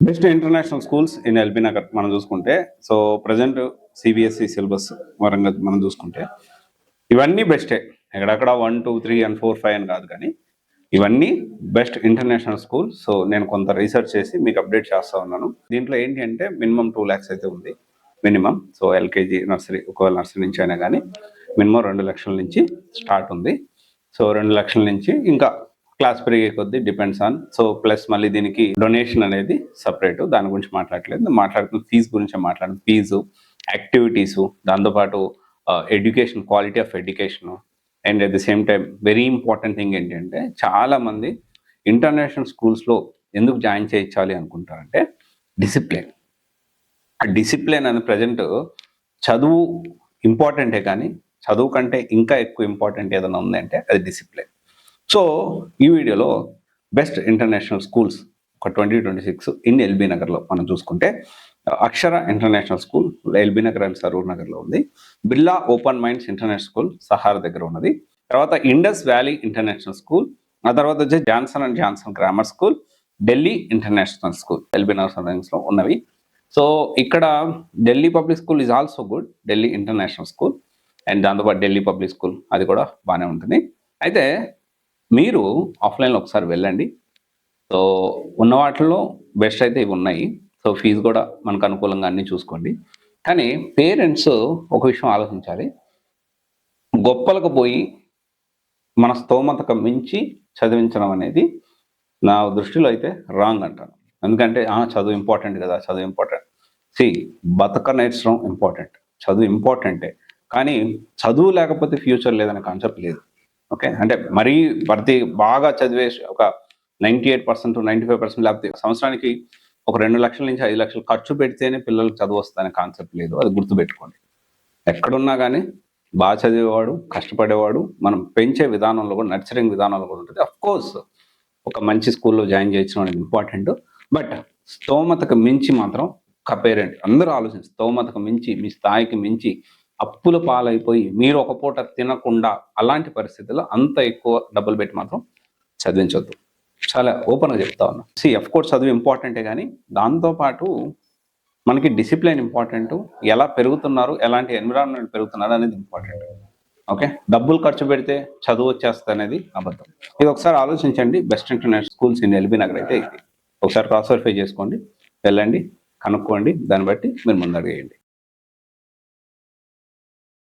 Best international schools in LB Nagar మనం చూసుకుంటే, so present CBSE syllabus పరంగా మనం చూసుకుంటే ఇవన్నీ బెస్టే. ఎక్కడక్కడ 1, 2, 3 and 4, 5 అని కాదు, కానీ ఇవన్నీ బెస్ట్ ఇంటర్నేషనల్ స్కూల్. సో నేను కొంత రీసెర్చ్ చేసి మీకు అప్డేట్ చేస్తా ఉన్నాను. దీంట్లో ఏంటి అంటే మినిమం 2 lakhs అయితే ఉంది మినిమం. సో ఎల్కేజీ నర్సరీ, ఒకవేళ నర్సరీ నుంచి అయినా కానీ మినిమం 2 లక్షల నుంచి స్టార్ట్ ఉంది. సో 2 లక్షల నుంచి ఇంకా క్లాస్ పెరిగే కొద్దీ డిపెండ్స్ ఆన్. సో ప్లస్ మళ్ళీ దీనికి డొనేషన్ అనేది సపరేట్, దాని గురించి మాట్లాడుతున్న ఫీజు గురించి మాట్లాడుతున్న ఫీజు, యాక్టివిటీసు, దాంతోపాటు education, quality of education. And at the same time very important thing ఏంటంటే, చాలామంది ఇంటర్నేషనల్ స్కూల్స్లో ఎందుకు జాయిన్ చేయించాలి అనుకుంటారంటే డిసిప్లిన్. ఆ డిసిప్లిన్ అని ప్రజెంట్ చదువు ఇంపార్టెంటే, కానీ చదువు కంటే ఇంకా ఎక్కువ ఇంపార్టెంట్ ఏదైనా ఉందంటే అది డిసిప్లిన్. సో ఈ వీడియోలో బెస్ట్ ఇంటర్నేషనల్ స్కూల్స్ ఒక 2026 ఇన్ ఎల్బీ నగర్లో మనం చూసుకుంటే, Akshara international school LB Nagar and Saroor నగర్లో ఉంది. Birla open minds international school సహార్ దగ్గర ఉన్నది. తర్వాత ఇండస్ వ్యాలీ ఇంటర్నేషనల్ స్కూల్, ఆ తర్వాత వచ్చి Johnson and Johnson grammar school, Delhi international school LB Nagar సరౌండింగ్స్లో ఉన్నవి. సో ఇక్కడ Delhi public school is also good, Delhi international school. And దాంతోపాటు ఢిల్లీ పబ్లిక్ స్కూల్ అది కూడా బాగానే ఉంటుంది. అయితే మీరు ఆఫ్లైన్లో ఒకసారి వెళ్ళండి. సో ఉన్న వాటిల్లో బెస్ట్ అయితే ఇవి ఉన్నాయి. సో ఫీజు కూడా మనకు అనుకూలంగా అన్నీ చూసుకోండి. కానీ పేరెంట్స్ ఒక విషయం ఆలోచించాలి. గొప్పలకు పోయి మన స్తోమతకు మించి చదివించడం అనేది నా దృష్టిలో అయితే రాంగ్ అంటాను. ఎందుకంటే చదువు ఇంపార్టెంట్ కదా, చదువు ఇంపార్టెంట్. బతక నేర్చడం ఇంపార్టెంట్, చదువు ఇంపార్టెంటే. కానీ చదువు లేకపోతే ఫ్యూచర్ లేదనే కాన్సెప్ట్ లేదు. ఓకే, అంటే మరీ బాగా చదివే ఒక 98%, 95% లేకపోతే సంవత్సరానికి ఒక 2 లక్షల నుంచి 5 లక్షలు ఖర్చు పెడితేనే పిల్లలకు చదువు వస్తుందనే కాన్సెప్ట్ లేదు. అది గుర్తుపెట్టుకోండి. ఎక్కడున్నా కానీ బాగా చదివేవాడు, కష్టపడేవాడు మనం పెంచే విధానంలో కూడా, నర్చరింగ్ విధానంలో కూడా ఉంటుంది. అఫ్కోర్స్ ఒక మంచి స్కూల్లో జాయిన్ చేయించడం అనేది ఇంపార్టెంట్. బట్ స్తోమతకు మించి మాత్రం ఒక పేరెంట్ అందరూ ఆలోచించి, స్తోమతకు మించి, మీ స్థాయికి మించి అప్పుల పాలైపోయి మీరు ఒక పూట తినకుండా అలాంటి పరిస్థితుల్లో అంత ఎక్కువ డబ్బులు పెట్టి మాత్రం చదివించొద్దు. చాలా ఓపెన్గా చెప్తా ఉన్నా. అఫ్కోర్స్ చదువు ఇంపార్టెంటే, కానీ దాంతోపాటు మనకి డిసిప్లిన్ ఇంపార్టెంట్. ఎలా పెరుగుతున్నారు, ఎలాంటి ఎన్విరాన్మెంట్ పెరుగుతున్నారు అనేది ఇంపార్టెంట్. ఓకే, డబ్బులు ఖర్చు పెడితే చదువు వచ్చేస్తుంది అనేది అబద్ధం. ఇది ఒకసారి ఆలోచించండి. Best international schools in LB Nagar అయితే ఇది ఒకసారి క్రాస్ వెరిఫై చేసుకోండి, వెళ్ళండి, కనుక్కోండి, దాన్ని బట్టి మీరు ముందడుగేయండి.